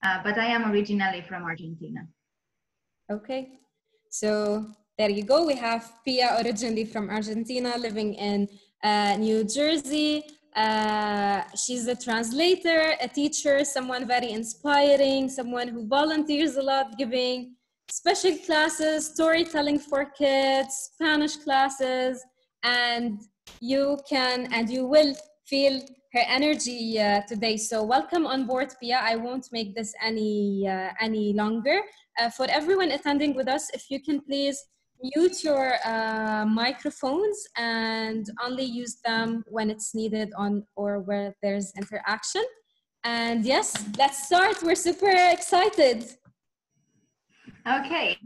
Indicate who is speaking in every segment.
Speaker 1: but I am originally from Argentina.
Speaker 2: Okay, so there you go. We have Pia, originally from Argentina, living in New Jersey. She's a translator, a teacher, someone very inspiring, someone who volunteers a lot, giving special classes, storytelling for kids, Spanish classes, and you will feel her energy today. So welcome on board, Pia. I won't make this any longer. For everyone attending with us, if you can please mute your microphones and only use them when it's needed or where there's interaction. And yes, let's start. We're super excited.
Speaker 1: Okay,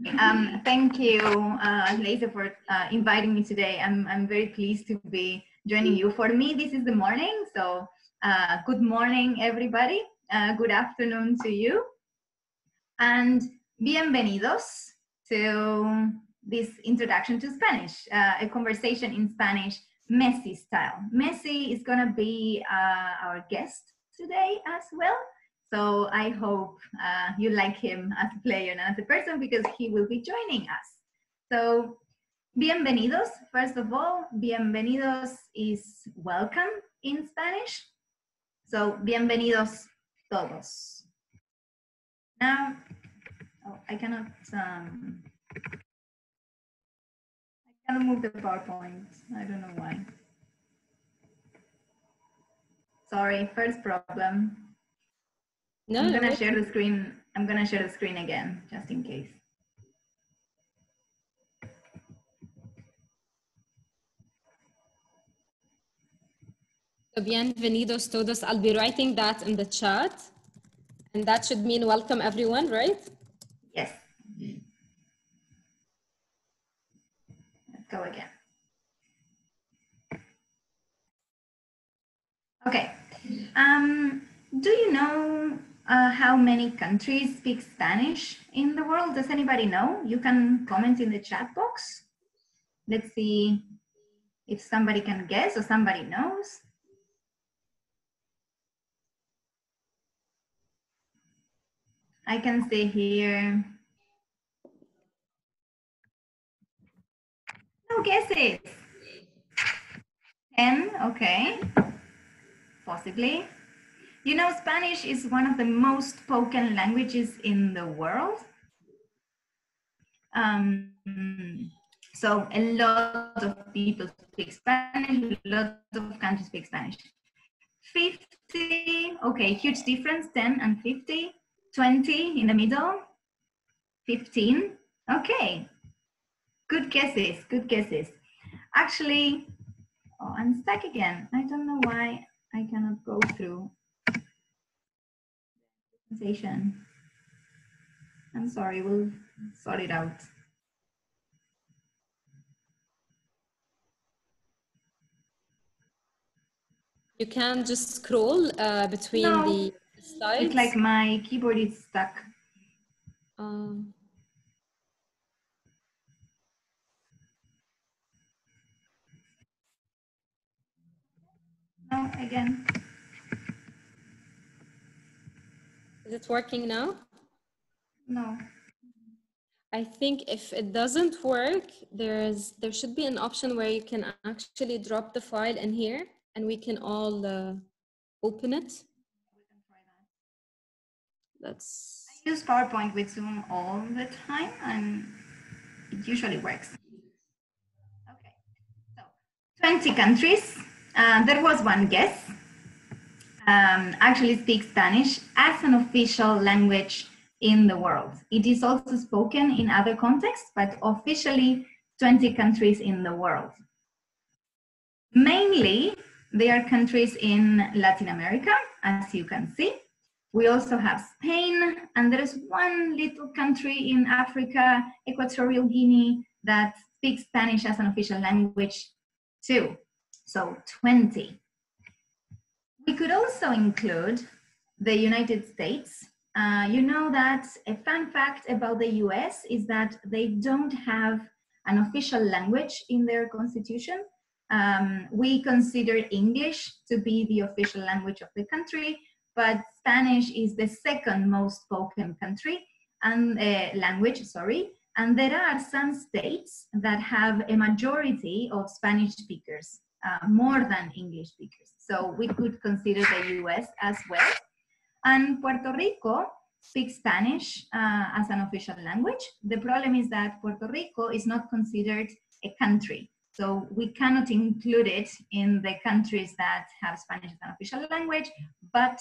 Speaker 1: thank you, Leisa, for inviting me today. I'm very pleased to be joining you. For me, this is the morning, so good morning, everybody. Good afternoon to you. And bienvenidos to this introduction to Spanish, a conversation in Spanish, Messi style. Messi is gonna be our guest today as well. So I hope you like him as a player and as a person, because he will be joining us. So bienvenidos, first of all, bienvenidos is welcome in Spanish. So bienvenidos todos. Now, I cannot move the PowerPoint. I don't know why. Sorry, first problem.
Speaker 2: No,
Speaker 1: I'm gonna share the screen. I'm gonna share the screen again, just in case.
Speaker 2: So bienvenidos todos. I'll be writing that in the chat. And that should mean welcome everyone, right?
Speaker 1: Yes. Let's go again. Okay. Do you know how many countries speak Spanish in the world? Does anybody know? You can comment in the chat box. Let's see if somebody can guess or somebody knows. I can see here. No guesses. 10, okay. Possibly. You know, Spanish is one of the most spoken languages in the world. So a lot of people speak Spanish, a lot of countries speak Spanish. 50, okay, huge difference, 10 and 50. 20 in the middle. 15, okay. Good guesses, good guesses. Actually, oh, I'm stuck again. I don't know why I cannot go through the presentation. I'm sorry, we'll sort it out.
Speaker 2: You can just scroll between the slides.
Speaker 1: It's like my keyboard is stuck. No, again.
Speaker 2: Is it working now?
Speaker 1: No.
Speaker 2: I think if it doesn't work, there should be an option where you can actually drop the file in here and we can all open it.
Speaker 1: We can try that.
Speaker 2: Let's...
Speaker 1: I use PowerPoint with Zoom all the time and it usually works. Okay, so 20 countries. There was one guess. Actually speak Spanish as an official language in the world. It is also spoken in other contexts, but officially 20 countries in the world. Mainly, they are countries in Latin America, as you can see. We also have Spain, and there is one little country in Africa, Equatorial Guinea, that speaks Spanish as an official language too. So 20. We could also include the United States. You know that a fun fact about the US is that they don't have an official language in their constitution. We consider English to be the official language of the country, but Spanish is the second most spoken country and language, sorry. And there are some states that have a majority of Spanish speakers, more than English speakers. So we could consider the US as well. And Puerto Rico speaks Spanish as an official language. The problem is that Puerto Rico is not considered a country. So we cannot include it in the countries that have Spanish as an official language, but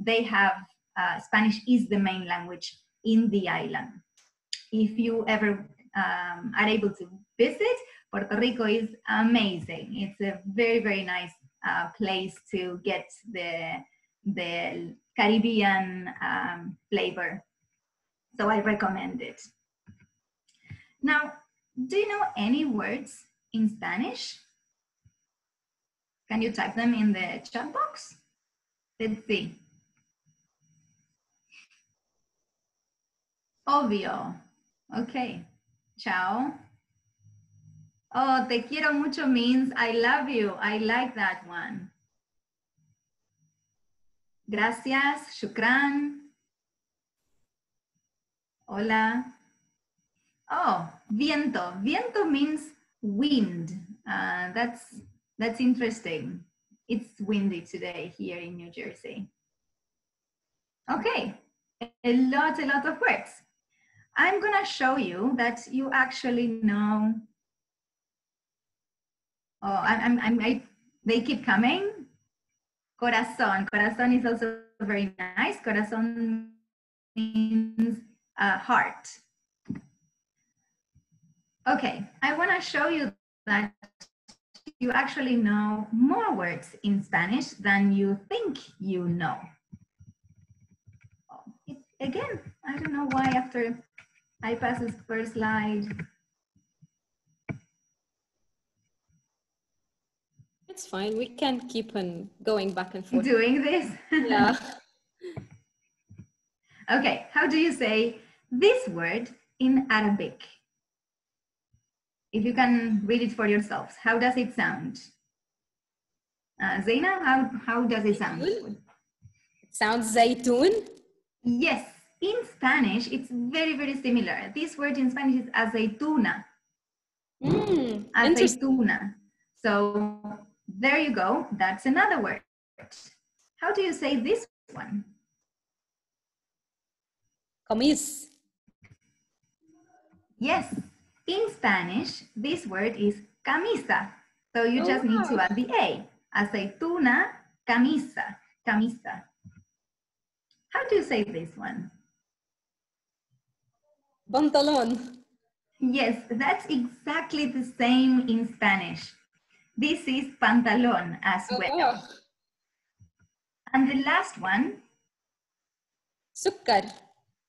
Speaker 1: they have, Spanish is the main language in the island. If you ever are able to visit, Puerto Rico is amazing. It's a very, very nice place to get the Caribbean flavor. So I recommend it. Now, do you know any words in Spanish? Can you type them in the chat box? Let's see. Obvio. Okay. Ciao. Oh, te quiero mucho means I love you. I like that one. Gracias. Shukran. Hola. Oh, viento. Viento means wind. That's interesting. It's windy today here in New Jersey. Okay, a lot of words. I'm gonna show you that you actually know. Oh, they keep coming. Corazón. Corazón is also very nice. Corazón means heart. Okay, I want to show you that you actually know more words in Spanish than you think you know. Again, I don't know why after I pass this first slide.
Speaker 2: It's fine. We can keep on going back and forth.
Speaker 1: Doing this?
Speaker 2: Yeah.
Speaker 1: Okay, how do you say this word in Arabic? If you can read it for yourselves, how does it sound? Zaina, how does it sound?
Speaker 2: It sounds zaytun.
Speaker 1: Yes, in Spanish, it's very, very similar. This word in Spanish is aceituna. Aceituna. So there you go. That's another word. How do you say this one?
Speaker 2: Camis.
Speaker 1: Yes, in Spanish, this word is camisa. So you just need to add the A. Aceituna, camisa, camisa. How do you say this one?
Speaker 2: Pantalon.
Speaker 1: Yes, that's exactly the same in Spanish. This is pantalón as well. And the last one?
Speaker 2: Sukkar.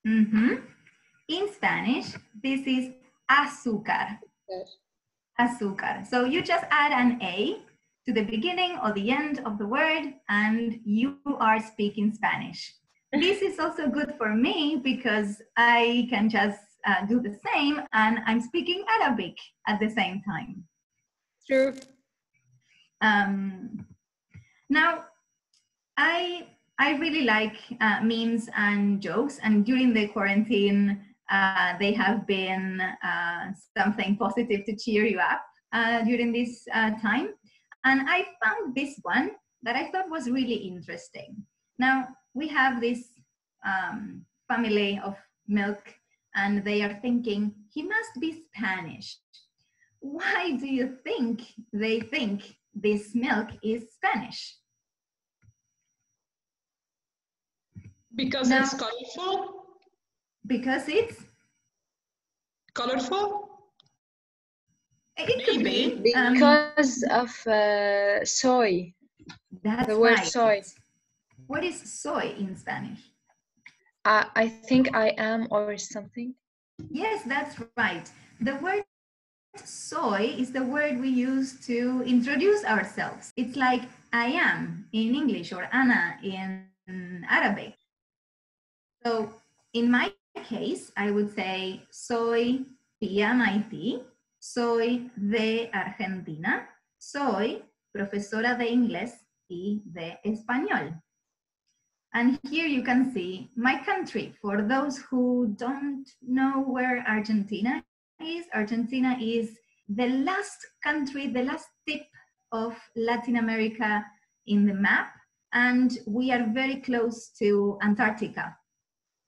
Speaker 1: In Spanish, this is azúcar. Azúcar. So you just add an A to the beginning or the end of the word and you are speaking Spanish. This is also good for me because I can just do the same and I'm speaking Arabic at the same time.
Speaker 2: True.
Speaker 1: Now, I really like memes and jokes, and during the quarantine, they have been something positive to cheer you up during this time. And I found this one that I thought was really interesting. Now, we have this family of milk, and they are thinking, he must be Spanish. Why do you think they think this milk is Spanish?
Speaker 3: Because it's colorful?
Speaker 1: Because it's?
Speaker 3: Colorful?
Speaker 1: It could be.
Speaker 4: Because of soy.
Speaker 1: That's
Speaker 4: the word
Speaker 1: right.
Speaker 4: soy.
Speaker 1: What is soy in Spanish?
Speaker 4: I think I am or something.
Speaker 1: Yes, that's right. The word soy is the word we use to introduce ourselves. It's like I am in English or Ana in Arabic. So in my case, I would say soy Pia Maiti, soy de Argentina, soy profesora de inglés y de español. And here you can see my country. For those who don't know where Argentina is the last country, the last tip of Latin America in the map, and we are very close to Antarctica.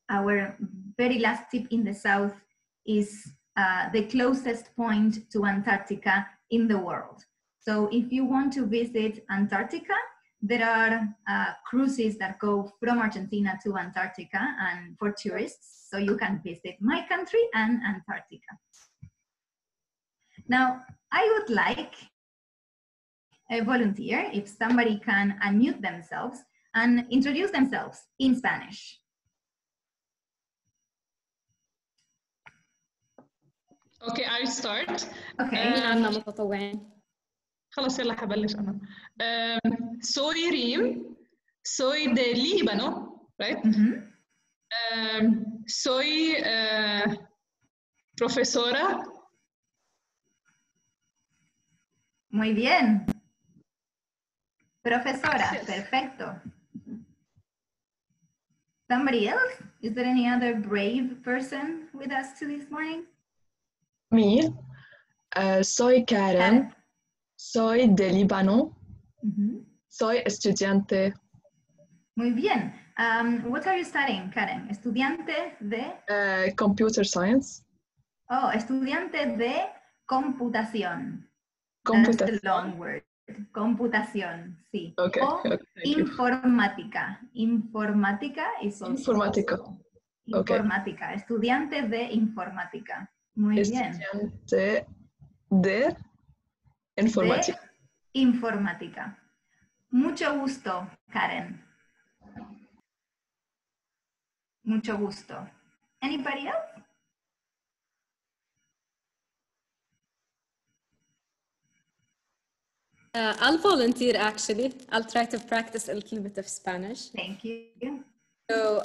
Speaker 1: Our very last tip in the south is the closest point to Antarctica in the world. So if you want to visit Antarctica, there are cruises that go from Argentina to Antarctica and for tourists, so you can visit my country and Antarctica. Now, I would like a volunteer, if somebody can unmute themselves and introduce themselves in Spanish.
Speaker 3: Okay, I'll start.
Speaker 1: Okay.
Speaker 2: عندنا متطوعين.
Speaker 3: خلاص يلا هبلش أنا. Soy Rim. Soy de Líbano, right? Soy profesora.
Speaker 1: Muy bien. Profesora,
Speaker 3: Gracias.
Speaker 1: perfecto. Somebody else? Is there any other brave person with us this morning?
Speaker 5: Me, soy Karen, soy de Líbano, soy estudiante.
Speaker 1: Muy bien. What are you studying, Karen? Estudiante de...
Speaker 5: Computer science.
Speaker 1: Oh, estudiante de computación.
Speaker 5: Computación.
Speaker 1: That's the long word. Computación, sí.
Speaker 5: Okay.
Speaker 1: O
Speaker 5: Okay, thank you.
Speaker 1: informática. Informática is also...
Speaker 5: Informática. Okay.
Speaker 1: Informática. Estudiante de informática. Muy bien.
Speaker 5: Estudiante de informática.
Speaker 1: De informática. Mucho gusto, Karen. Mucho gusto. Anybody else?
Speaker 2: I'll volunteer actually. I'll try to practice a little bit of Spanish.
Speaker 1: Thank you.
Speaker 2: So,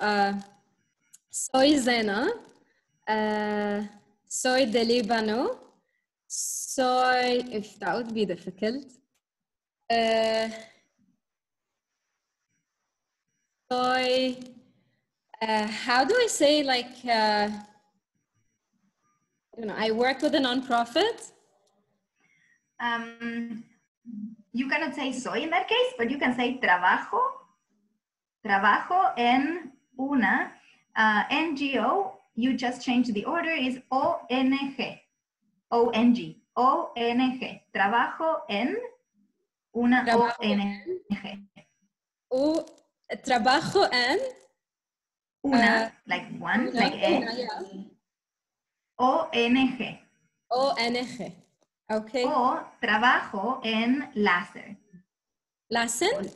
Speaker 2: soy Zena. Soy de Líbano. Soy, if that would be difficult. Soy, how do I say, like, I work with a nonprofit.
Speaker 1: You cannot say soy in that case, but you can say trabajo. Trabajo en una NGO. You just change the order, is ONG. ONG. ONG. Trabajo en una ONG.
Speaker 2: Trabajo en
Speaker 1: una, like one,
Speaker 2: una,
Speaker 1: like
Speaker 2: una,
Speaker 1: E.
Speaker 2: yeah.
Speaker 1: ONG.
Speaker 2: ONG. Okay.
Speaker 1: O trabajo en láser.
Speaker 2: Láser?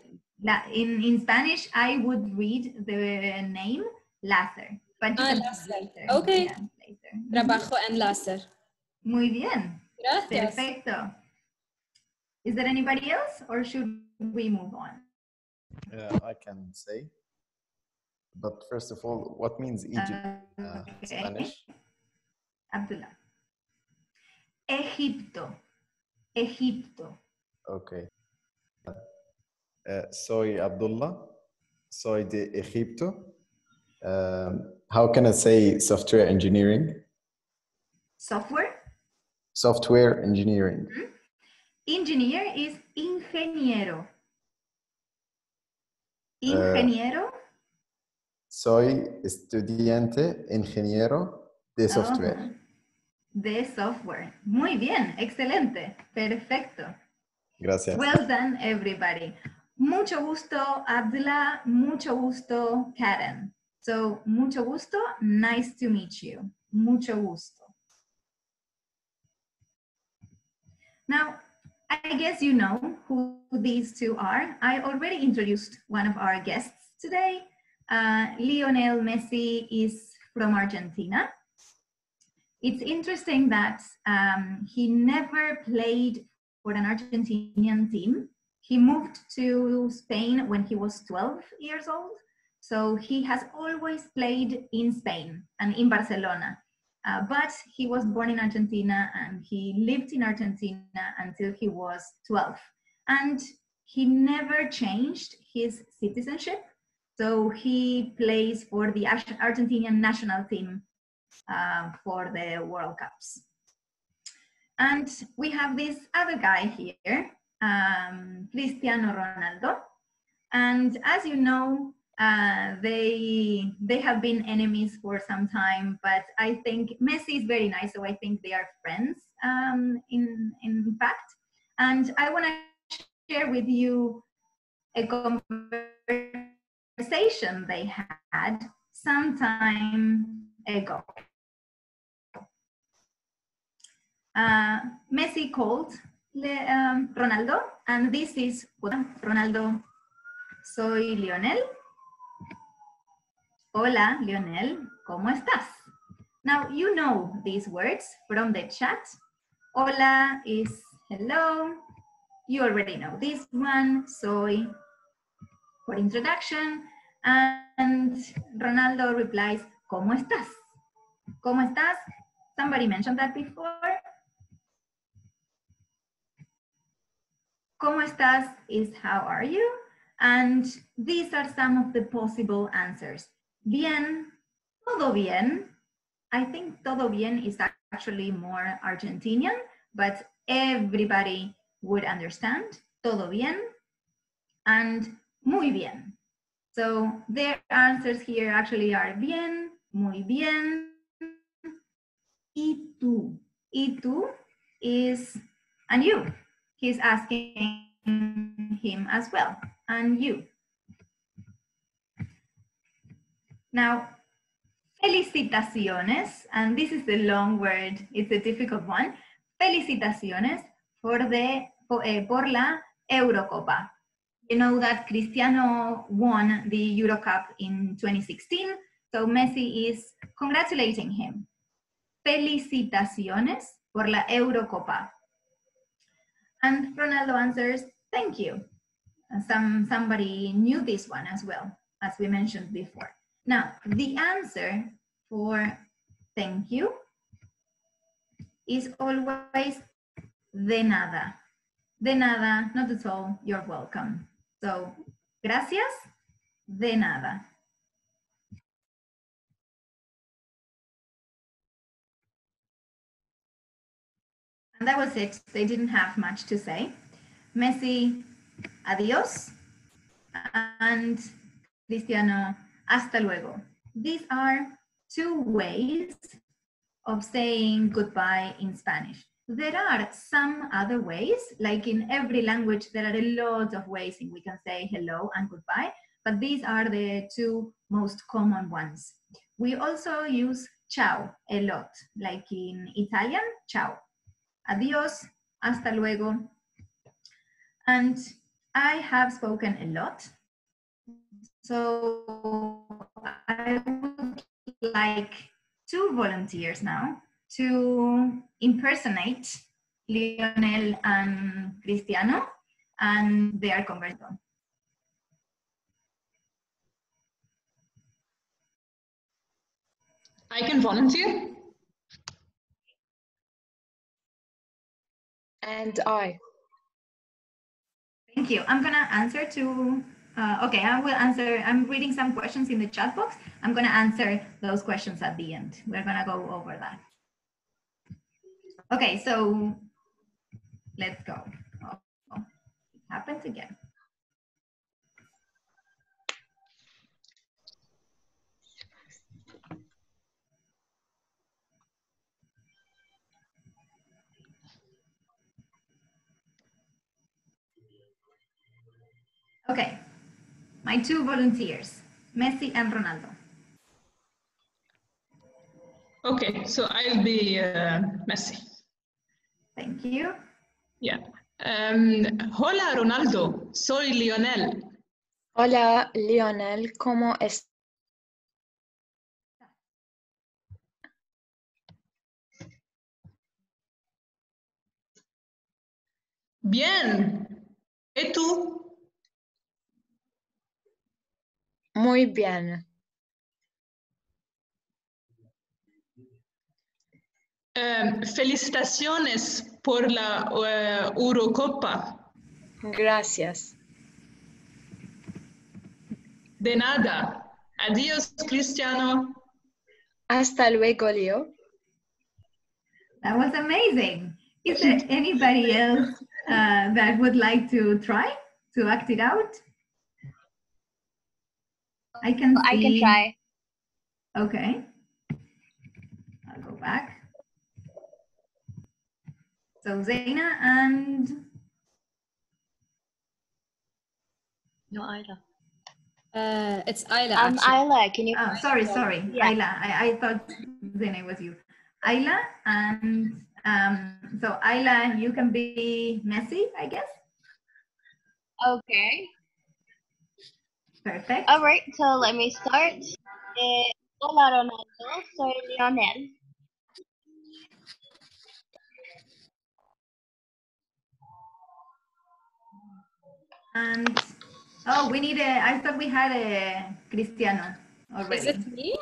Speaker 1: In Spanish, I would read the name láser. But you can
Speaker 2: láser.
Speaker 1: laser.
Speaker 2: Okay.
Speaker 1: Yeah, laser.
Speaker 2: Trabajo en láser.
Speaker 1: Muy bien.
Speaker 2: Gracias.
Speaker 1: Perfecto. Is there anybody else or should we move on?
Speaker 6: I can say. But first of all, what means Egypt in Spanish?
Speaker 1: Abdullah. Egipto. Egipto.
Speaker 6: Okay. Soy Abdullah. Soy de Egipto. How can I say software engineering?
Speaker 1: Software?
Speaker 6: Software engineering.
Speaker 1: Engineer is ingeniero. Ingeniero?
Speaker 6: Soy estudiante ingeniero de software.
Speaker 1: De software. Muy bien, excelente, perfecto.
Speaker 6: Gracias.
Speaker 1: Well done, everybody. Mucho gusto, Abdullah. Mucho gusto, Karen. So, mucho gusto, nice to meet you. Mucho gusto. Now, I guess you know who these two are. I already introduced one of our guests today. Lionel Messi is from Argentina. It's interesting that he never played for an Argentinian team. He moved to Spain when he was 12 years old. So he has always played in Spain and in Barcelona. But he was born in Argentina and he lived in Argentina until he was 12. And he never changed his citizenship. So he plays for the Argentinian national team for the World Cups. And we have this other guy here, Cristiano Ronaldo. And as you know, they have been enemies for some time, but I think Messi is very nice, so I think they are friends in fact. And I want to share with you a conversation they had some time ago. Messi called Ronaldo, and this is Ronaldo. Soy Lionel. Hola, Lionel, ¿cómo estás? Now, you know these words from the chat. Hola is hello. You already know this one, soy for introduction. And Ronaldo replies, ¿cómo estás? ¿Cómo estás? Somebody mentioned that before. ¿Cómo estás is how are you? And these are some of the possible answers. Bien, todo bien. I think todo bien is actually more Argentinian, but everybody would understand. Todo bien and muy bien. So their answers here actually are bien, muy bien, y tú. Y tú is, and you. He's asking him as well, and you. Now, felicitaciones, and this is the long word, it's a difficult one. Felicitaciones por la Eurocopa. You know that Cristiano won the Euro Cup in 2016, so Messi is congratulating him. Felicitaciones por la Eurocopa. And Ronaldo answers, thank you. Somebody knew this one as well, as we mentioned before. Now, the answer for thank you is always de nada. De nada, not at all, you're welcome. So, gracias, de nada. And that was it. They didn't have much to say. Messi, adios, and Cristiano, hasta luego. These are two ways of saying goodbye in Spanish. There are some other ways, like in every language, there are a lot of ways in we can say hello and goodbye, but these are the two most common ones. We also use ciao a lot, like in Italian, ciao. Adios, hasta luego. And I have spoken a lot, so I would like 2 volunteers now to impersonate Lionel and Cristiano and their conversation.
Speaker 3: I can volunteer.
Speaker 4: And I.
Speaker 1: Thank you. I'm gonna answer to, okay, I will answer, I'm reading some questions in the chat box. I'm gonna answer those questions at the end. We're gonna go over that. Okay, so let's go. Oh, it happened again. Okay, my 2 volunteers, Messi and Ronaldo.
Speaker 3: Okay, so I'll be Messi.
Speaker 1: Thank you.
Speaker 3: Yeah. Hola, Ronaldo. Soy Lionel.
Speaker 4: Hola, Lionel, ¿cómo estás?
Speaker 3: Bien. ¿Y tú?
Speaker 4: Muy bien.
Speaker 3: Felicitaciones por la Eurocopa.
Speaker 4: Gracias.
Speaker 3: De nada. Adios, Cristiano.
Speaker 4: Hasta luego, Leo.
Speaker 1: That was amazing. Is there anybody else that would like to try to act it out? I can see.
Speaker 7: I can try.
Speaker 1: Okay. I'll go back. So Zaina and
Speaker 7: No, Ayla.
Speaker 2: It's Ayla, actually.
Speaker 7: Ayla, can you?
Speaker 1: oh, sorry,
Speaker 7: Yeah.
Speaker 1: Ayla. I thought Zaina was you. Ayla and so Ayla, you can be Messi, I guess.
Speaker 7: Okay.
Speaker 1: Perfect.
Speaker 7: All right. So let me start. Hola, Ronaldo. Soy Lionel.
Speaker 1: And oh, we need a. I thought we had a Cristiano already.
Speaker 2: Is it me?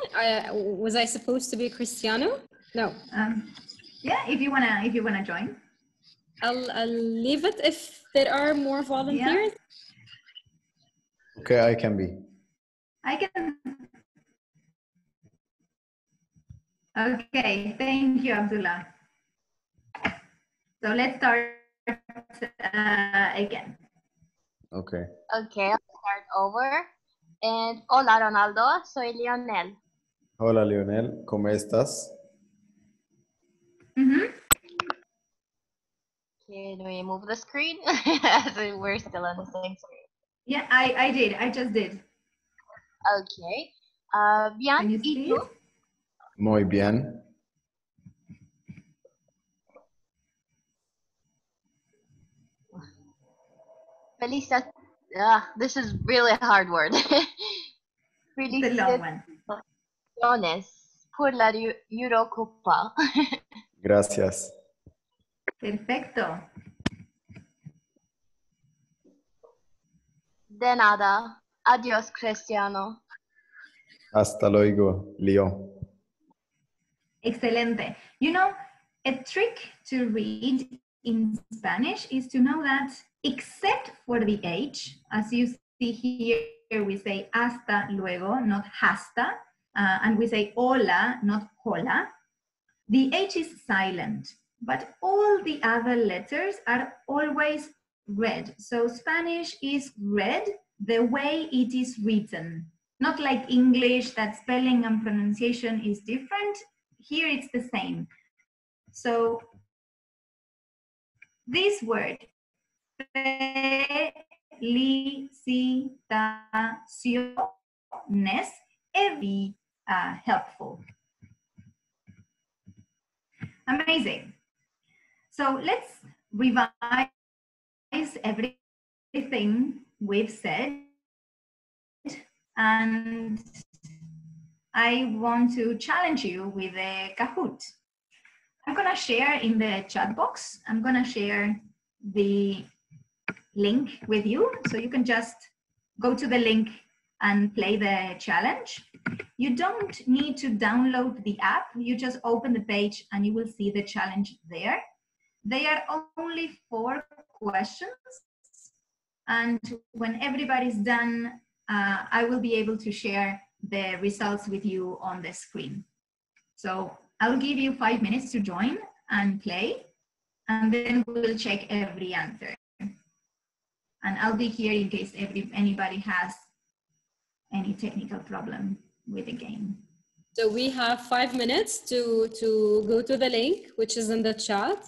Speaker 2: Was I supposed to be Cristiano? No.
Speaker 1: Yeah, if you wanna join.
Speaker 2: I'll leave it if there are more volunteers.
Speaker 6: Okay, I can be.
Speaker 1: I can. Okay, thank you, Abdullah. So let's start again.
Speaker 6: Okay.
Speaker 7: Okay, I'll start over. And hola, Ronaldo. Soy Lionel.
Speaker 6: Hola, Lionel. ¿Cómo estás?
Speaker 1: Mm-hmm.
Speaker 7: Can we move the screen? So we're still on the same screen.
Speaker 1: Yeah, I did. I just did.
Speaker 7: Okay.
Speaker 1: Can
Speaker 7: Bien,
Speaker 1: you
Speaker 7: ¿y
Speaker 1: see
Speaker 7: tú?
Speaker 1: it?
Speaker 6: Muy bien.
Speaker 7: This is really a hard word.
Speaker 1: It's a long one.
Speaker 7: Felicitaciones por la Eurocopa.
Speaker 6: Gracias.
Speaker 1: Perfecto.
Speaker 7: De nada. Adiós, Cristiano.
Speaker 6: Hasta luego, Leo.
Speaker 1: Excelente. You know, a trick to read in Spanish is to know that except for the H, as you see here, we say hasta luego, not hasta, and we say hola, not hola. The H is silent, but all the other letters are always read. So Spanish is read the way it is written. Not like English, that spelling and pronunciation is different. Here it's the same. So this word, felicitaciones, very helpful. Amazing. So let's revise everything we've said. And I want to challenge you with a Kahoot. I'm gonna share in the chat box, I'm gonna share the link with you. So you can just go to the link and play the challenge. You don't need to download the app. You just open the page and you will see the challenge there. They are only 4 questions. And when everybody's done, I will be able to share the results with you on the screen. So I'll give you 5 minutes to join and play, and then we'll check every answer. And I'll be here in case anybody has any technical problem with the game.
Speaker 2: So we have 5 minutes to go to the link, which is in the chat.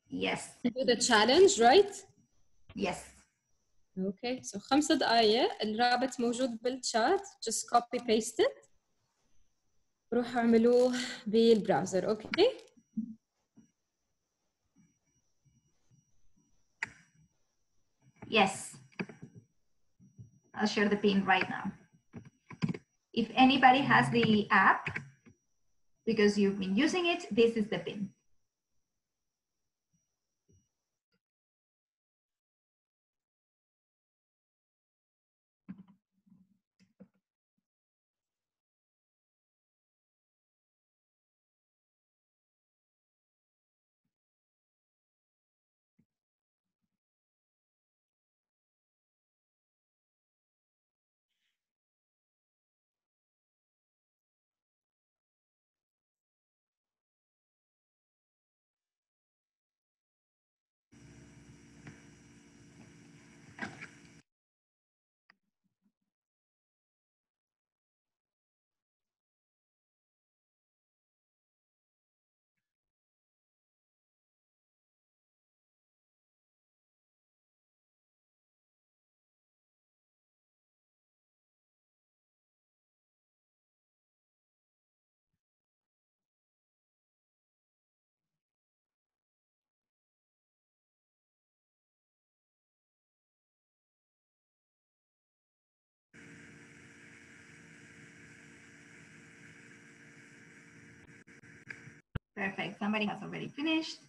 Speaker 1: Yes.
Speaker 2: Do the challenge, right?
Speaker 1: Yes.
Speaker 2: Okay, so 5 دقايق الرابط موجود بالchat. Just copy paste it. روحوا اعملوه بالبراوزر. Okay.
Speaker 1: Yes. I'll share the pin right now. If anybody has the app, because you've been using it, this is the pin. Perfect. Somebody has already finished.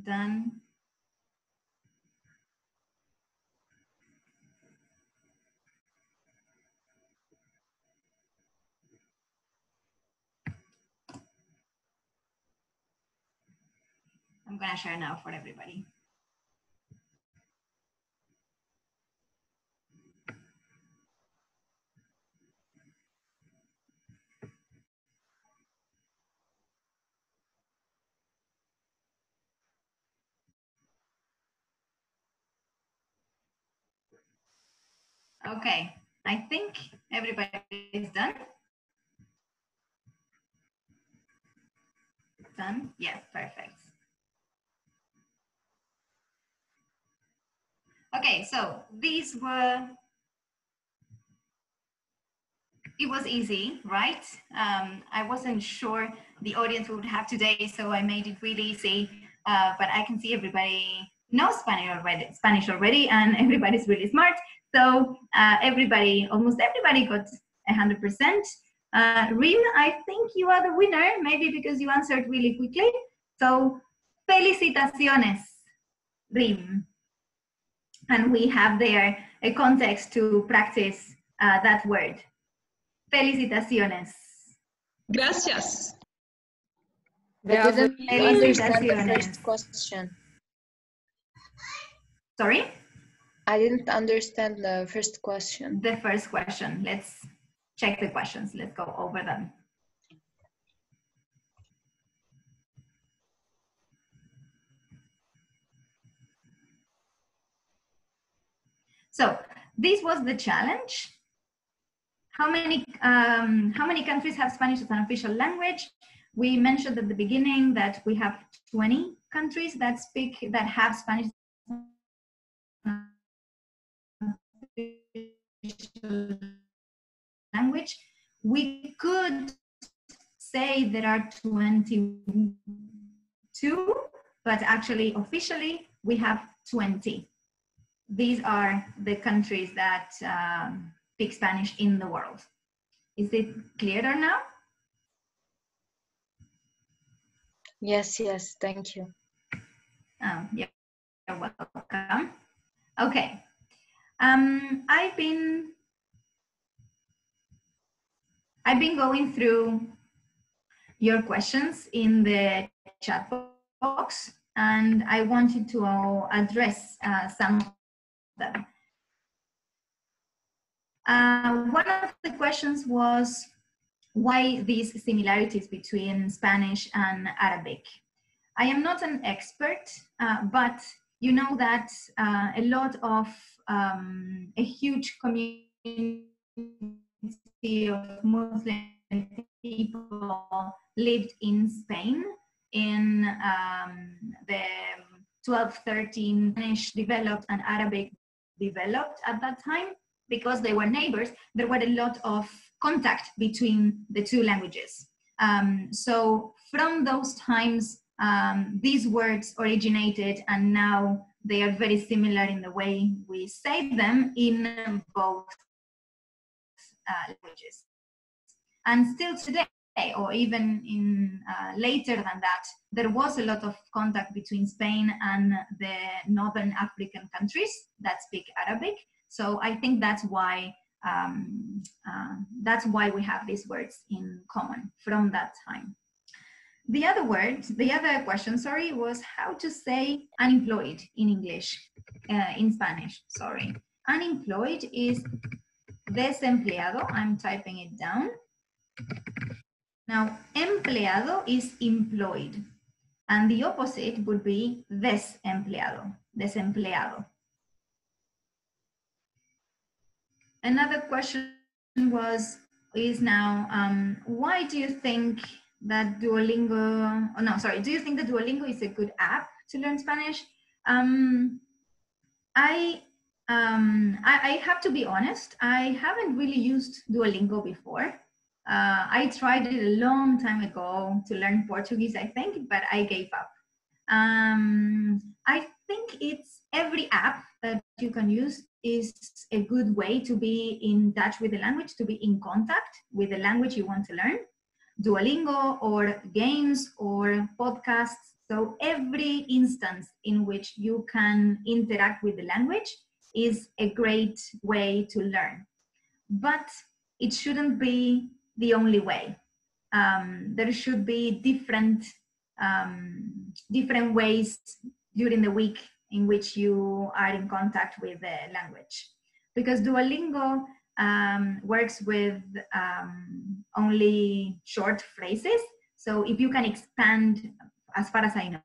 Speaker 1: Done. I'm gonna share now for everybody. Okay, I think everybody is done. Done? Yes, perfect. Okay, so these were, it was easy, right? I wasn't sure the audience would have today, so I made it really easy, but I can see everybody knows Spanish already, and everybody's really smart. So almost everybody got 100%. Rim, I think you are the winner, maybe because you answered really quickly. So, felicitaciones, Rim. And we have there a context to practice that word. Felicitaciones.
Speaker 3: Gracias.
Speaker 4: I didn't understand the
Speaker 1: Felicitaciones.
Speaker 4: first question.
Speaker 1: Sorry?
Speaker 4: I didn't understand the first question.
Speaker 1: The first question. Let's check the questions. Let's go over them. So this was the challenge. How many countries have Spanish as an official language? We mentioned at the beginning that we have 20 countries that have Spanish language. We could say there are 22, but actually officially we have 20. These are the countries that speak Spanish in the world. Is it clearer now?
Speaker 4: Yes, thank you.
Speaker 1: Oh, yeah, you're welcome. Okay. I've been going through your questions in the chat box, and I wanted to address some of them. One of the questions was why these similarities between Spanish and Arabic. I am not an expert, but you know that a lot of a huge community of Muslim people lived in Spain in the 12, 13. Spanish developed and Arabic developed at that time. Because they were neighbors, there were a lot of contact between the two languages. So from those times, these words originated, and now they are very similar in the way we say them in both languages. And still today, or even in later than that, there was a lot of contact between Spain and the Northern African countries that speak Arabic. So I think that's why we have these words in common from that time. The other question, sorry, was how to say unemployed in English, in Spanish, sorry. Unemployed is desempleado. I'm typing it down. Now, empleado is employed, and the opposite would be desempleado, desempleado. Another question is now, why do you think that Duolingo, do you think that Duolingo is a good app to learn Spanish? I have to be honest, I haven't really used Duolingo before. I tried it a long time ago to learn Portuguese, I think, but I gave up. I think it's every app that you can use is a good way to be in touch with the language, to be in contact with the language you want to learn. Duolingo or games or podcasts. So every instance in which you can interact with the language is a great way to learn. But it shouldn't be the only way. There should be different ways during the week in which you are in contact with the language. Because Duolingo works with only short phrases. So if you can expand, as far as I know,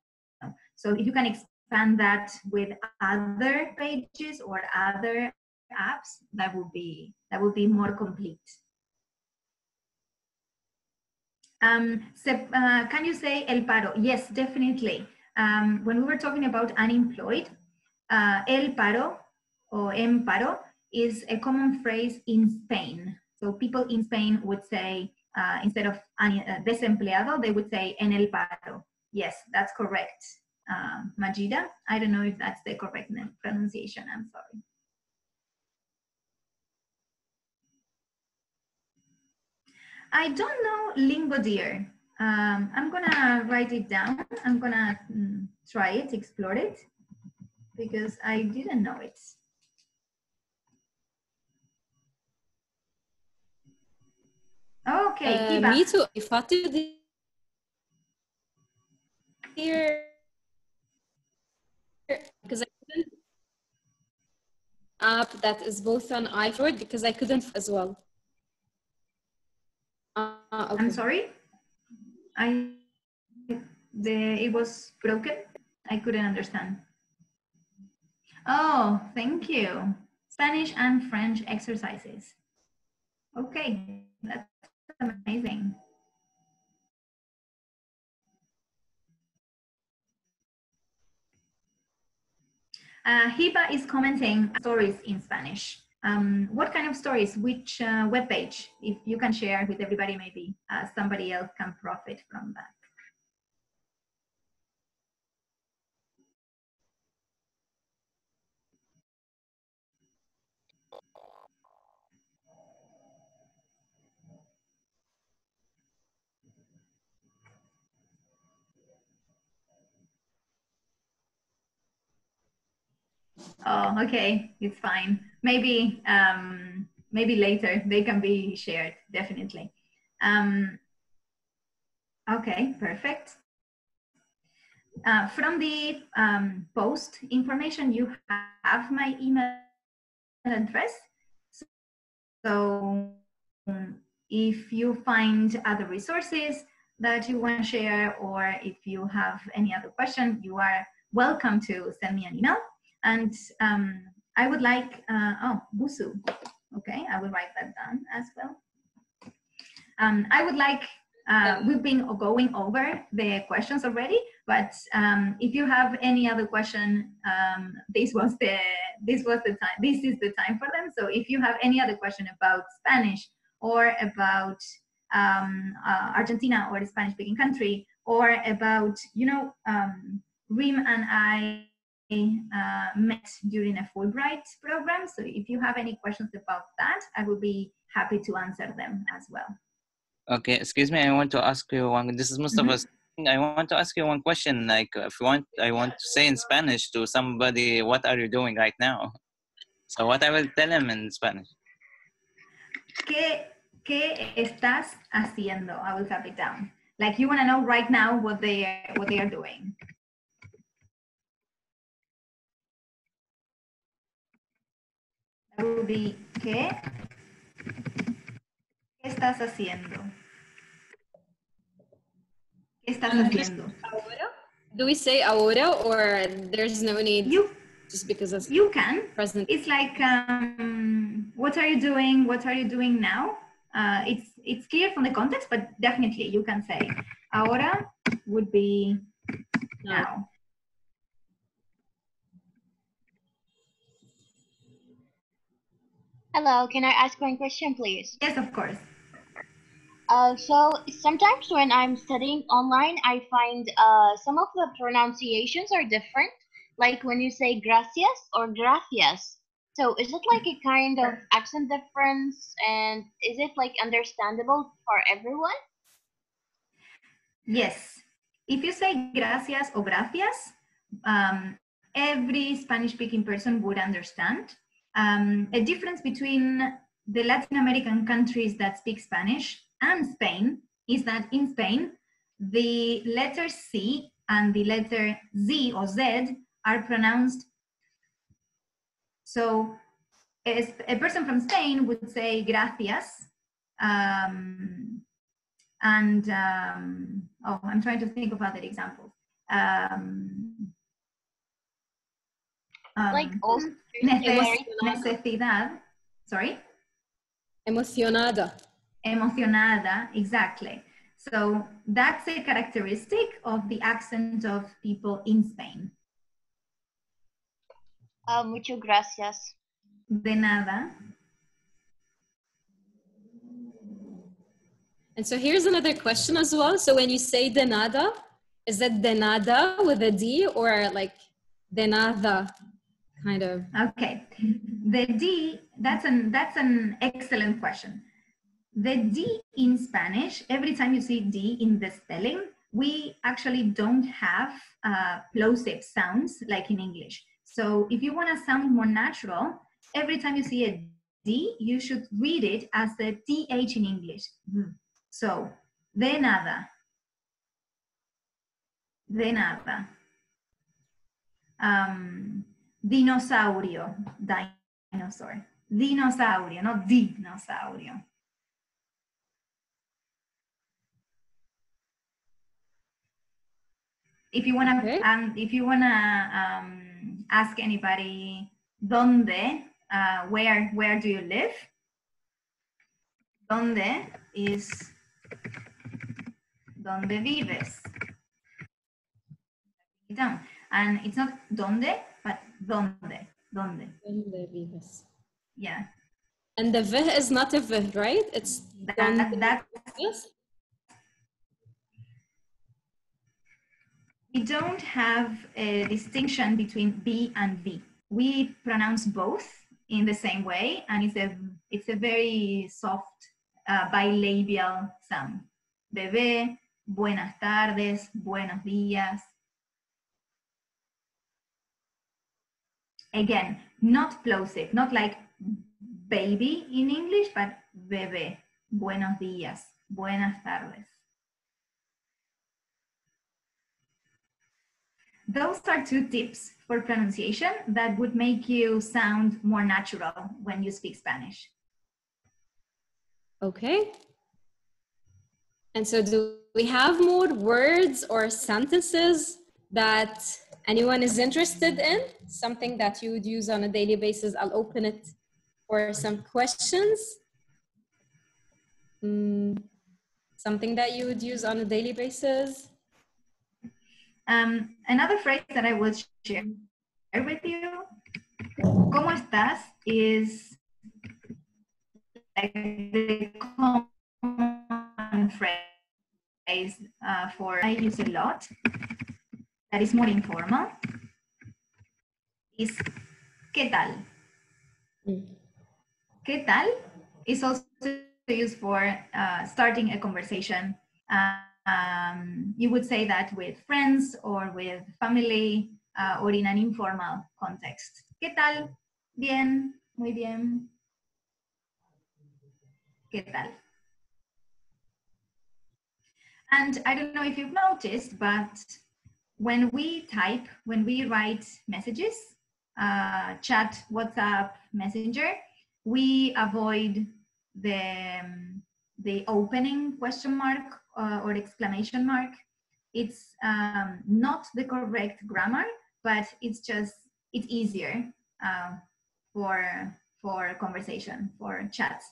Speaker 1: so if you can expand that with other pages or other apps, that would be more complete. Can you say el paro? Yes, definitely. When we were talking about unemployed, el paro or em paro is a common phrase in Spain. So people in Spain would say, instead of desempleado, they would say en el paro. Yes, that's correct. Majida, I don't know if that's the correct pronunciation, I'm sorry. I don't know lingo, dear. I'm gonna write it down. I'm gonna try it, explore it, because I didn't know it. Okay,
Speaker 2: me too. If I did here, because I couldn't app that is both on iPhone because I couldn't as well. Okay.
Speaker 1: I'm sorry. It was broken. I couldn't understand. Oh, thank you. Spanish and French exercises. Okay, that's amazing. Hiba is commenting stories in Spanish. What kind of stories? Which webpage? If you can share with everybody, maybe somebody else can profit from that. Oh, okay, it's fine. Maybe maybe later they can be shared, definitely. Okay, perfect. From the post information, you have my email address. So if you find other resources that you want to share, or if you have any other question, you are welcome to send me an email. And I would like, oh, Busu. Okay, I will write that down as well. I would like, we've been going over the questions already, but if you have any other question, this is the time for them. So if you have any other question about Spanish or about Argentina or the Spanish-speaking country, or about, you know, Rim and I met during a Fulbright program. So if you have any questions about that, I will be happy to answer them as well.
Speaker 8: Okay, excuse me, I want to ask you one. This is Mustafa. I want to ask you one question. Like, if you want, I want to say in Spanish to somebody, what are you doing right now? So what I will tell him in Spanish.
Speaker 1: ¿Qué estás haciendo? I will type it down. Like, you want to know right now what they are doing. That will be ¿qué estás haciendo? ¿Qué estás haciendo?
Speaker 2: Do we say ahora, or there's no need? Just because it's
Speaker 1: you can.
Speaker 2: Present.
Speaker 1: It's like, what are you doing? What are you doing now? It's clear from the context, but definitely you can say ahora would be now.
Speaker 7: Hello, can I ask one question, please?
Speaker 1: Yes, of course.
Speaker 7: So sometimes when I'm studying online, I find some of the pronunciations are different. Like when you say gracias or gracias. So is it like a kind of accent difference, and is it like understandable for everyone?
Speaker 1: Yes. If you say gracias or gracias, every Spanish-speaking person would understand. A difference between the Latin American countries that speak Spanish and Spain is that in Spain, the letter C and the letter Z or Z are pronounced. So a person from Spain would say gracias, oh, I'm trying to think of other examples.
Speaker 7: Like also
Speaker 1: Necesidad. Sorry?
Speaker 2: Emocionada.
Speaker 1: Emocionada, exactly. So that's a characteristic of the accent of people in Spain.
Speaker 7: Muchas gracias.
Speaker 1: De nada.
Speaker 2: And so here's another question as well. So when you say de nada, is it de nada with a D or like de nada kind of?
Speaker 1: Okay. The D, that's an excellent question. The D in Spanish, every time you see D in the spelling, we actually don't have plosive sounds like in English. So if you want to sound more natural, every time you see a D, you should read it as the TH in English. So, de nada. De nada. Dinosaurio. Dinosaur. Dinosaurio, not dinosaurio. If you wanna, ask anybody, ¿dónde? Where do you live? ¿Dónde is ¿dónde vives? Down. And it's not ¿dónde? But ¿dónde? ¿Dónde?
Speaker 2: ¿Dónde vives?
Speaker 1: Yeah.
Speaker 2: And the V is not a V, right? It's
Speaker 1: that's. We don't have a distinction between B and V. We pronounce both in the same way, and it's a very soft bilabial sound. Bebé, buenas tardes, buenos días. Again, not plosive, not like baby in English, but bebé, buenos días, buenas tardes. Those are two tips for pronunciation that would make you sound more natural when you speak Spanish.
Speaker 2: Okay. And so do we have more words or sentences that anyone is interested in? Something that you would use on a daily basis? I'll open it for some questions. Something that you would use on a daily basis?
Speaker 1: Another phrase that I will share with you, ¿cómo estás? Is like the common phrase for I use a lot, that is more informal, is ¿qué tal? ¿Qué tal? Is also used for starting a conversation. You would say that with friends or with family or in an informal context. ¿Qué tal? Bien, muy bien. ¿Qué tal? And I don't know if you've noticed, but when we type, when we write messages, chat, WhatsApp, Messenger, we avoid the opening question mark or exclamation mark. It's not the correct grammar, but it's easier for conversation, for chats.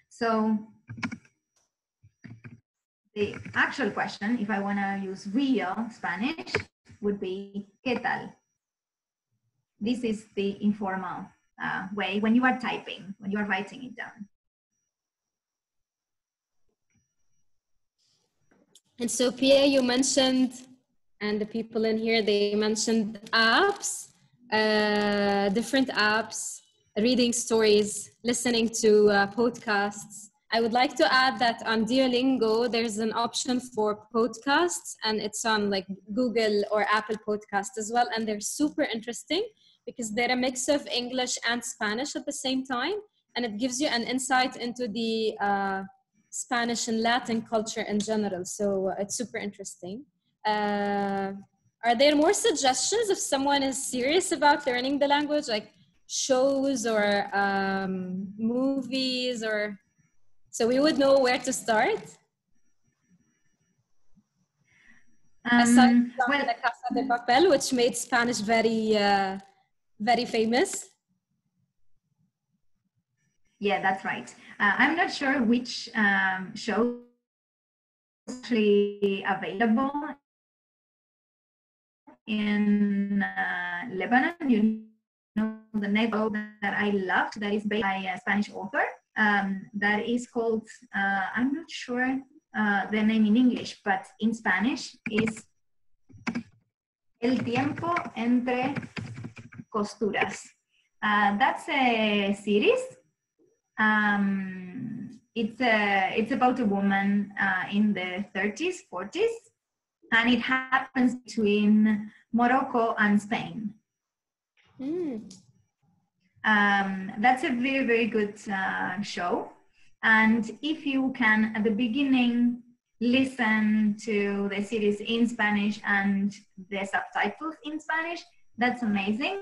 Speaker 1: So the actual question, if I want to use real Spanish, would be ¿qué tal? This is the informal way when you are typing, when you are writing it down.
Speaker 2: And so Pia, you mentioned, and the people in here, they mentioned apps, different apps, reading stories, listening to podcasts. I would like to add that on Duolingo, there's an option for podcasts, and it's on like Google or Apple Podcasts as well. And they're super interesting because they're a mix of English and Spanish at the same time. And it gives you an insight into the Spanish and Latin culture in general. So it's super interesting. Are there more suggestions if someone is serious about learning the language, like shows or movies, or so we would know where to start? Aside from
Speaker 1: Well,
Speaker 2: La Casa de Papel, which made Spanish very, very famous.
Speaker 1: yeah, that's right. I'm not sure which show is actually available in Lebanon. You know, the novel that I loved that is based by a Spanish author that is called, I'm not sure the name in English, but in Spanish is El tiempo entre costuras. That's a series. It's about a woman in the 30s, 40s, and it happens between Morocco and Spain. That's a very, very good show. And if you can, at the beginning, listen to the series in Spanish and the subtitles in Spanish, that's amazing.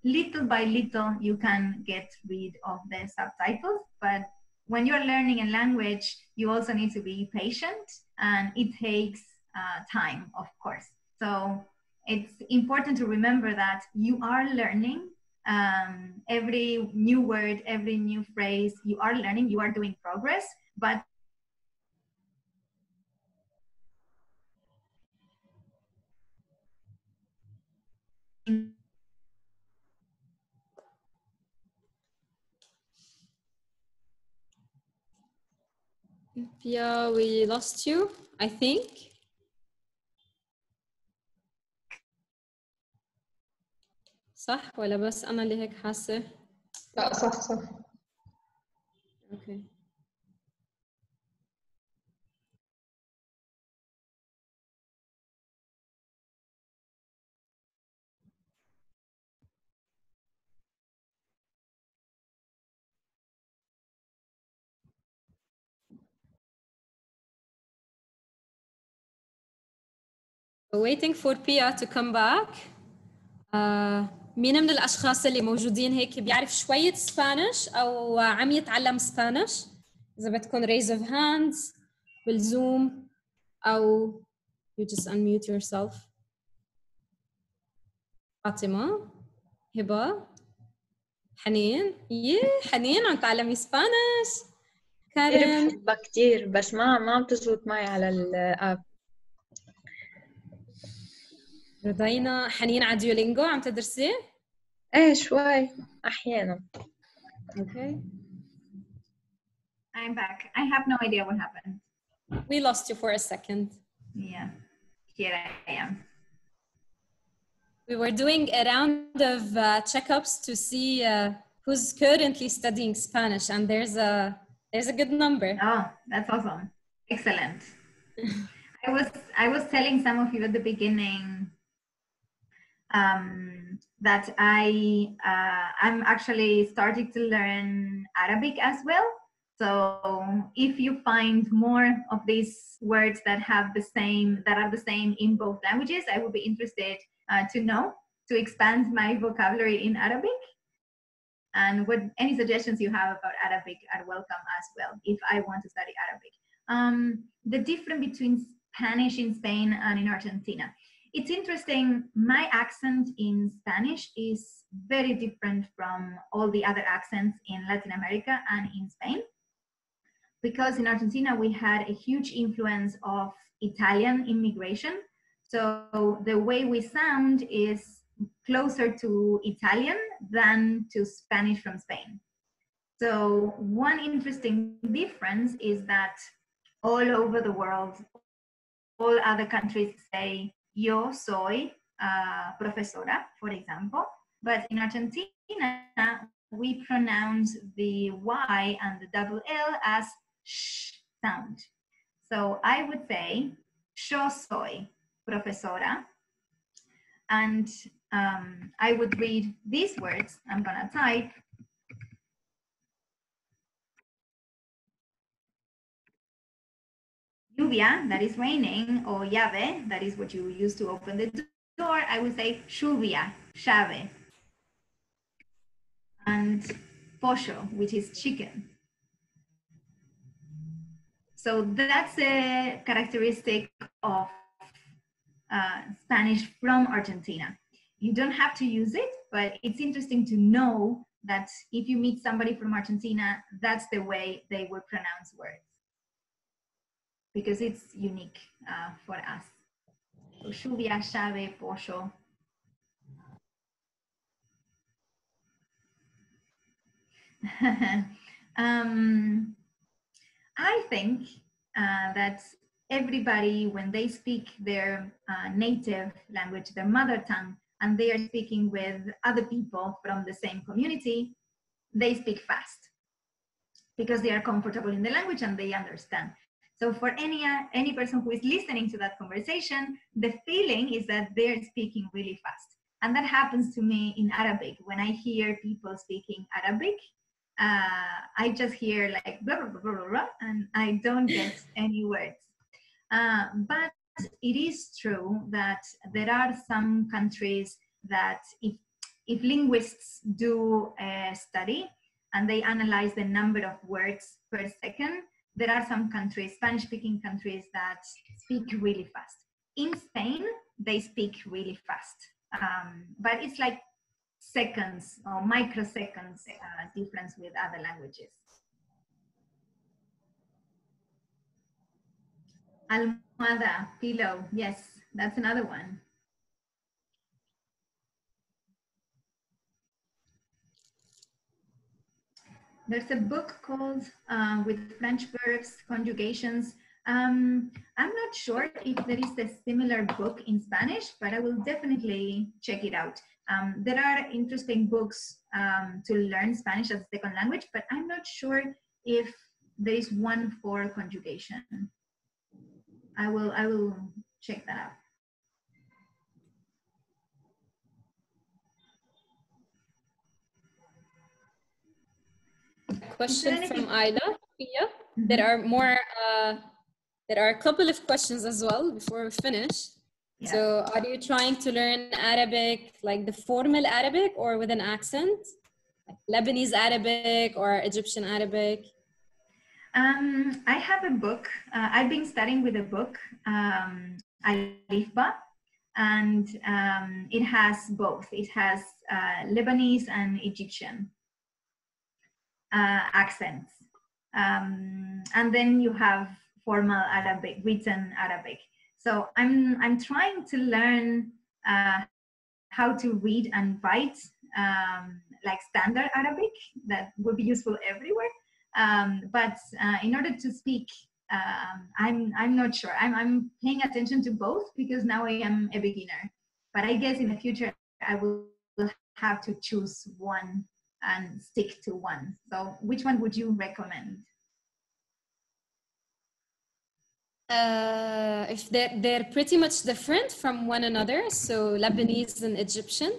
Speaker 1: Little by little, you can get rid of the subtitles, but when you're learning a language, you also need to be patient, and it takes time, of course. So it's important to remember that you are learning every new word, every new phrase, you are learning, you are doing progress, but
Speaker 2: Pia, we lost you, I think. صح ولا بس أنا اللي هيك حاسة؟
Speaker 5: لا صح صح.
Speaker 2: Okay. Waiting for Pia to come back. مين من الأشخاص اللي موجودين هيك بيعرف شوية سبانيش أو عم يتعلم سبانيش؟ إذا بدكم raise of hands بالزوم أو you just unmute yourself. فاطمة، هبة، حنين، حنين عم تعلمي سبانيش.
Speaker 4: كثير
Speaker 2: كارين،
Speaker 4: بحبها كثير بس ما عم تزبط معي على الاب.
Speaker 2: رضينا. حنين على ديولينجو عم تدرسي؟
Speaker 4: ايه شوي احيانا.
Speaker 2: Okay.
Speaker 1: I'm back. I have no idea what happened.
Speaker 2: We lost you for a second.
Speaker 1: Yeah, here I am.
Speaker 2: We were doing a round of checkups to see who's currently studying Spanish, and there's a good number.
Speaker 1: Oh, that's awesome. Excellent. I was telling some of you at the beginning that I'm actually starting to learn Arabic as well. So if you find more of these words that are the same in both languages, I would be interested to know, to expand my vocabulary in Arabic. And any suggestions you have about Arabic are welcome as well if I want to study Arabic. The difference between Spanish in Spain and in Argentina. It's interesting, my accent in Spanish is very different from all the other accents in Latin America and in Spain. Because in Argentina, we had a huge influence of Italian immigration. So the way we sound is closer to Italian than to Spanish from Spain. So one interesting difference is that all over the world, all other countries say yo soy profesora, for example. But in Argentina, we pronounce the Y and the double L as sh sound. So I would say yo soy profesora. And I would read these words. I'm gonna type. Lluvia, that is raining, or llave, that is what you use to open the door. I would say lluvia, llave. And pollo, which is chicken. So that's a characteristic of Spanish from Argentina. You don't have to use it, but it's interesting to know that if you meet somebody from Argentina, that's the way they would pronounce words, because it's unique for us. So lluvia, llave, pollo. I think that everybody, when they speak their native language, their mother tongue, and they are speaking with other people from the same community, they speak fast because they are comfortable in the language and they understand. So for any person who is listening to that conversation, the feeling is that they're speaking really fast. And that happens to me in Arabic. When I hear people speaking Arabic, I just hear like blah, blah, blah, blah, blah, and I don't get any words. But it is true that there are some countries that if linguists do a study and they analyze the number of words per second, there are some countries, Spanish-speaking countries, that speak really fast. In Spain, they speak really fast, but it's like seconds or microseconds difference with other languages. Almohada, pillow, yes, that's another one. There's a book called with French verbs, conjugations. I'm not sure if there is a similar book in Spanish, but I will definitely check it out. There are interesting books to learn Spanish as a second language, but I'm not sure if there is one for conjugation. I will check that out.
Speaker 2: Question from Ayla. Yeah. There are a couple of questions as well before we finish. Yeah. So are you trying to learn Arabic, like the formal Arabic or with an accent? Like Lebanese Arabic or Egyptian Arabic?
Speaker 1: I have a book. I've been studying with a book, Alifba, and it has both. It has Lebanese and Egyptian accents. And then you have formal Arabic, written Arabic. So I'm trying to learn how to read and write like standard Arabic that would be useful everywhere. But in order to speak, I'm not sure. I'm paying attention to both because now I am a beginner. But I guess in the future I will have to choose one and stick to one. So which one would you recommend?
Speaker 2: If they're pretty much different from one another, so Lebanese and Egyptian.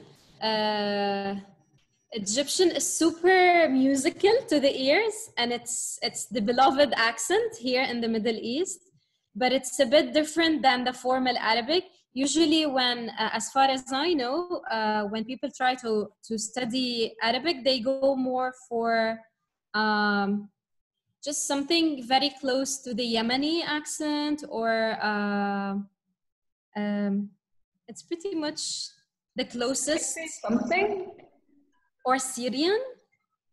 Speaker 2: Egyptian is super musical to the ears, and it's the beloved accent here in the Middle East, but it's a bit different than the formal Arabic. Usually when, as far as I know, when people try to study Arabic, they go more for just something very close to the Yemeni accent, or it's pretty much the closest.
Speaker 5: Something?
Speaker 2: Or Syrian,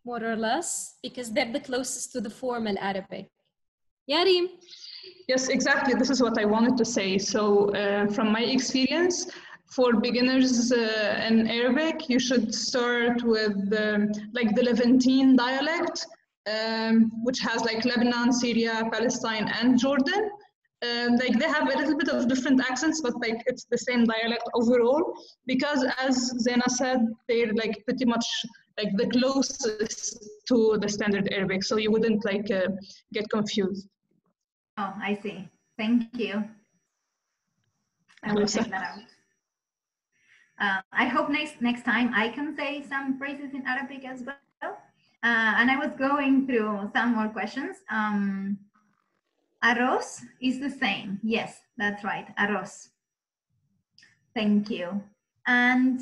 Speaker 2: more or less, because they're the closest to the formal Arabic. Yarim?
Speaker 3: Yes, exactly. This is what I wanted to say. So from my experience, for beginners in Arabic, you should start with like the Levantine dialect, which has like Lebanon, Syria, Palestine, and Jordan. like they have a little bit of different accents, but like it's the same dialect overall. Because as Zena said, they're like pretty much like the closest to the standard Arabic, so you wouldn't like get confused.
Speaker 1: Oh, I see. Thank you. I will check that out. I hope next time I can say some phrases in Arabic as well. And I was going through some more questions. Arroz is the same. Yes, that's right. Arroz. Thank you. And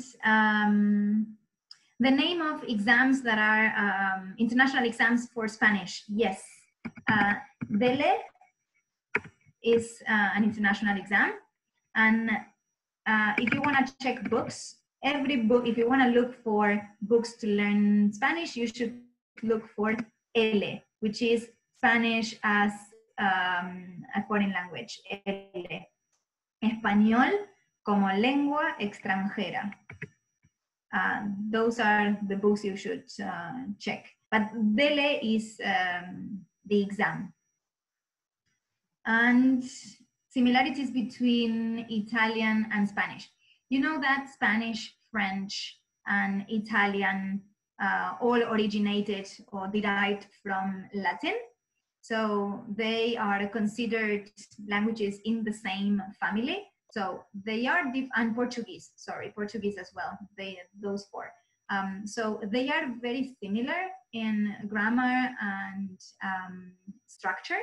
Speaker 1: the name of exams that are international exams for Spanish. Yes. DELE is an international exam. And if you want to check books, every book, if you want to look for books to learn Spanish, you should look for ELE, which is Spanish as a foreign language. ELE. Español como lengua extranjera. Those are the books you should check. But DELE is the exam. And similarities between Italian and Spanish. You know that Spanish, French, and Italian all originated or derived from Latin. So they are considered languages in the same family. So they are, and Portuguese, sorry, Portuguese as well, those four. So they are very similar in grammar and structure.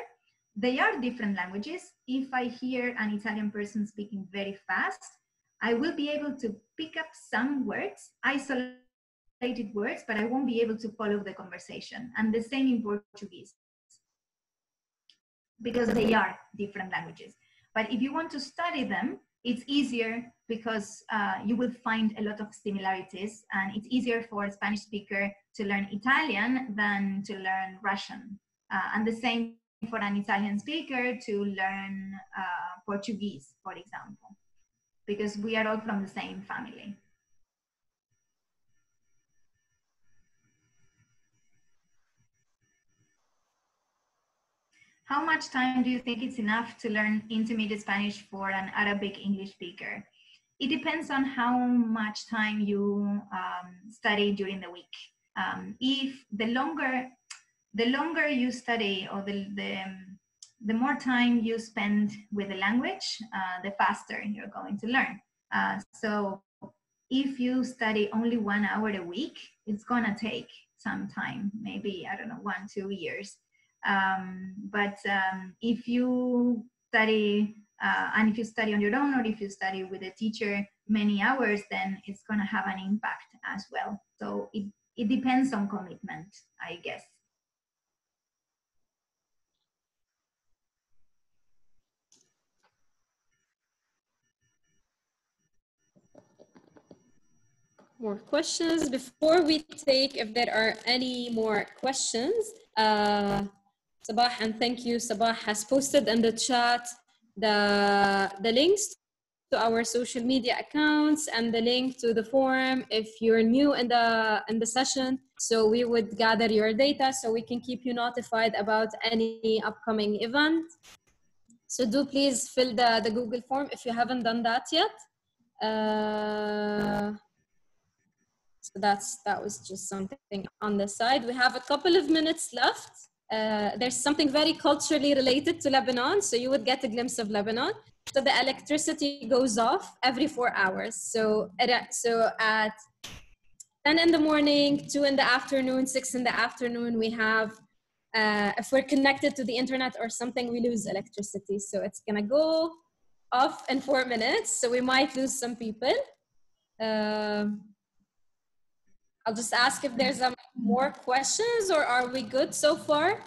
Speaker 1: They are different languages. If I hear an Italian person speaking very fast, I will be able to pick up some words, isolated words, but I won't be able to follow the conversation. And the same in Portuguese, because they are different languages. But if you want to study them, it's easier because you will find a lot of similarities, and it's easier for a Spanish speaker to learn Italian than to learn Russian. And the same for an Italian speaker to learn Portuguese, for example, because we are all from the same family. How much time do you think it's enough to learn intermediate Spanish for an Arabic English speaker? It depends on how much time you study during the week. If the longer you study, or the more time you spend with the language, the faster you're going to learn. So if you study only 1 hour a week, it's gonna take some time, maybe, I don't know, 1-2 years. But if you study, and if you study on your own, or if you study with a teacher many hours, then it's gonna have an impact as well. So it depends on commitment, I guess.
Speaker 2: More questions before we take, if there are any more questions. Sabah, and thank you, Sabah has posted in the chat the links to our social media accounts and the link to the forum if you're new in the session. So we would gather your data so we can keep you notified about any upcoming event. So do please fill the Google form if you haven't done that yet. So that was just something on the side. We have a couple of minutes left. There's something very culturally related to Lebanon, so you would get a glimpse of Lebanon. So the electricity goes off every 4 hours. So at 10 in the morning, 2 in the afternoon, 6 in the afternoon, we have, if we're connected to the internet or something, we lose electricity. So it's gonna go off in 4 minutes. So we might lose some people. I'll just ask if there's more questions, or are we good so far?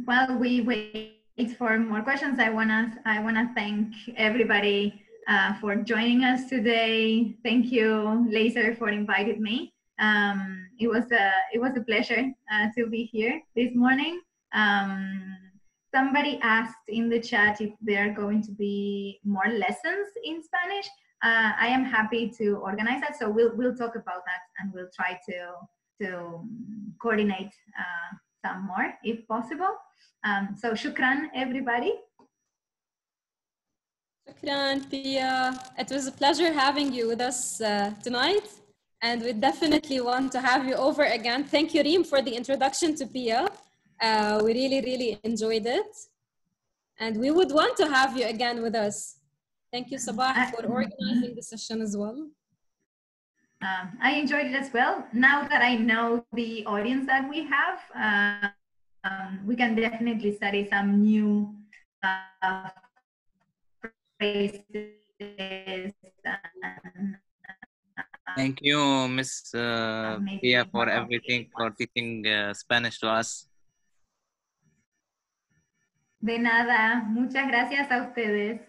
Speaker 1: While we wait for more questions, I wanna thank everybody for joining us today. Thank you, Laser, for inviting me. It was a pleasure to be here this morning. Somebody asked in the chat if there are going to be more lessons in Spanish. I am happy to organize that. So we'll talk about that, and we'll try to coordinate some more if possible. So shukran, everybody.
Speaker 2: Shukran, Pia. It was a pleasure having you with us tonight, and we definitely want to have you over again. Thank you, Reem, for the introduction to Pia. We really, really enjoyed it, and we would want to have you again with us. Thank you, Sabah, for organizing the session as well.
Speaker 1: I enjoyed it as well. Now that I know the audience that we have, we can definitely study some new phrases.
Speaker 8: Thank you, Miss Pia, for everything, for teaching Spanish to us.
Speaker 1: De nada. Muchas gracias a ustedes.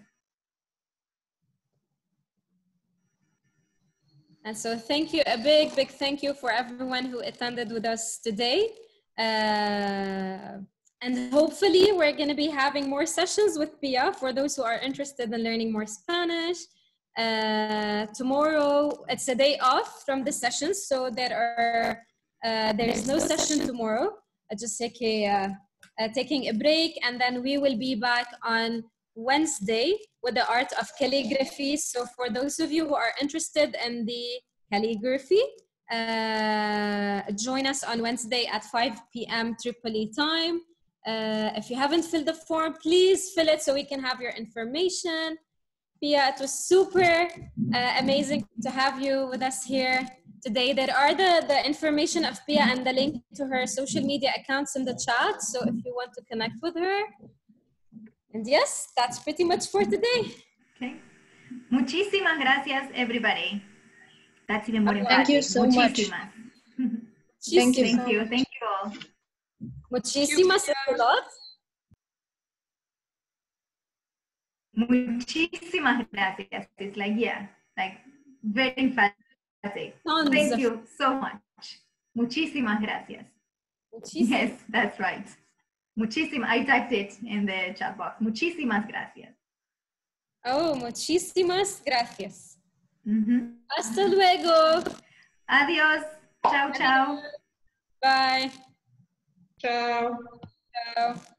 Speaker 2: And so thank you, a big, big thank you for everyone who attended with us today. And hopefully we're going to be having more sessions with Pia for those who are interested in learning more Spanish. Tomorrow, it's a day off from the sessions, so there is no session tomorrow. Just taking a break, and then we will be back on Wednesday with the art of calligraphy. So for those of you who are interested in the calligraphy, join us on Wednesday at 5 p.m. Tripoli time. If you haven't filled the form, please fill it so we can have your information. Pia, it was super amazing to have you with us here today. There are the information of Pia and the link to her social media accounts in the chat. So if you want to connect with her. And yes, that's pretty much for today.
Speaker 1: Okay. Muchísimas gracias, everybody. That's even more emphatic.
Speaker 4: Thank you so much.
Speaker 1: Thank you. Thank you all.
Speaker 2: Muchísimas a lot.
Speaker 1: Muchísimas gracias. It's like, yeah, like very emphatic.
Speaker 2: Tons.
Speaker 1: Thank you so much. Muchísimas gracias.
Speaker 2: Muchísimas.
Speaker 1: Yes, that's right. Muchísimas. I typed it in the chat box. Muchísimas gracias.
Speaker 2: Oh, muchísimas gracias. Hasta
Speaker 1: Hasta
Speaker 2: luego.
Speaker 1: Adiós. Chao, chao.
Speaker 2: Bye.
Speaker 3: Ciao.
Speaker 2: Ciao.